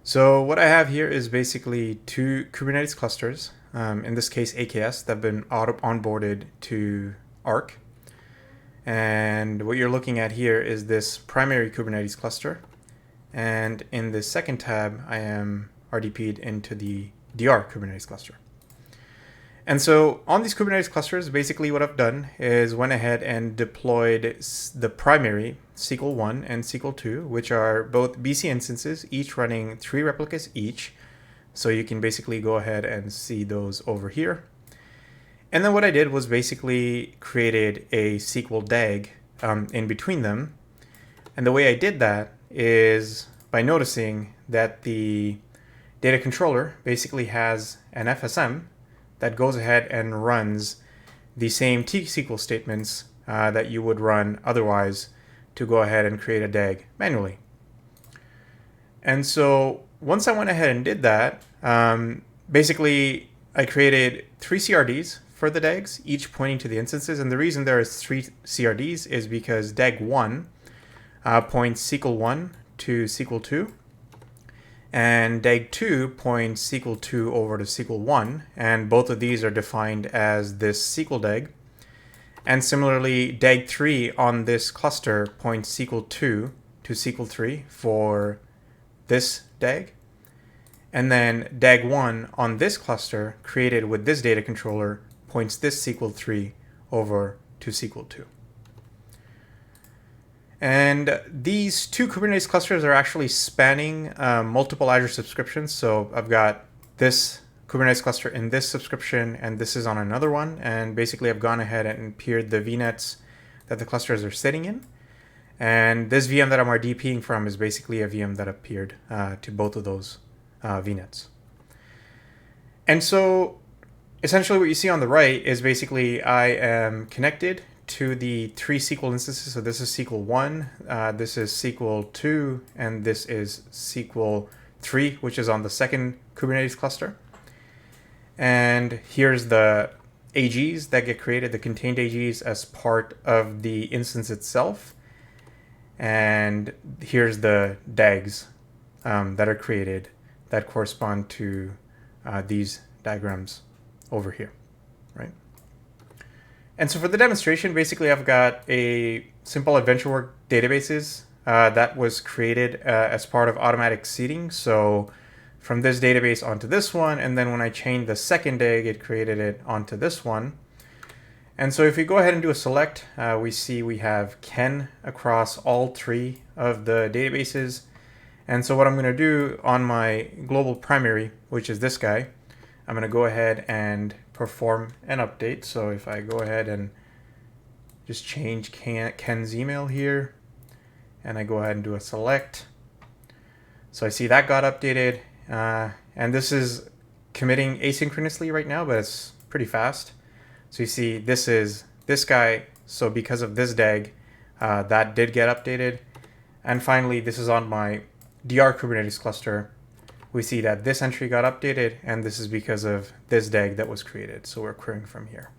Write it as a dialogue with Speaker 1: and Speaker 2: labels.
Speaker 1: So what I have here is basically two Kubernetes clusters, in this case AKS, that have been onboarded to Arc. And what you're looking at here is this primary Kubernetes cluster. And in the second tab, I am RDP'd into the DR Kubernetes cluster. And so on these Kubernetes clusters, basically what I've done is went ahead and deployed the primary SQL 1 and SQL 2, which are both BC instances, each running 3 replicas each. So you can basically go ahead and see those over here. And then what I did was basically created a SQL DAG in between them. And the way I did that is by noticing that the data controller basically has an FSM that goes ahead and runs the same T-SQL statements that you would run otherwise to go ahead and create a DAG manually. And so once I went ahead and did that, basically I created 3 CRDs for the DAGs, each pointing to the instances. And the reason there is 3 CRDs is because DAG 1 points SQL 1 to SQL 2. And DAG 2 points SQL 2 over to SQL 1, and both of these are defined as this SQL DAG. And similarly, DAG 3 on this cluster points SQL 2 to SQL 3 for this DAG. And then DAG 1 on this cluster, created with this data controller, points this SQL 3 over to SQL 2. And these two Kubernetes clusters are actually spanning multiple Azure subscriptions. So I've got this Kubernetes cluster in this subscription, and this is on another one. And basically I've gone ahead and peered the VNets that the clusters are sitting in. And this VM that I'm RDPing from is basically a VM that appeared to both of those VNets. And so essentially what you see on the right is basically I am connected to the 3 SQL instances. So this is SQL 1, this is SQL 2, and this is SQL 3, which is on the second Kubernetes cluster. And here's the AGs that get created, the contained AGs as part of the instance itself. And here's the DAGs that are created that correspond to these diagrams over here, right? And so for the demonstration, basically I've got a simple AdventureWork databases that was created as part of automatic seeding. So from this database onto this one, and then when I chained the second DAG, it created it onto this one. And so if we go ahead and do a select, we see we have Ken across all 3 of the databases. And so what I'm going to do on my global primary, which is this guy, I'm going to go ahead and perform an update. So if I go ahead and just change Ken's email here, and I go ahead and do a select. So I see that got updated. And this is committing asynchronously right now, but it's pretty fast. So you see this is this guy. So because of this DAG, that did get updated. And finally, this is on my DR Kubernetes cluster. We see that this entry got updated, and this is because of this DAG that was created. So we're querying from here.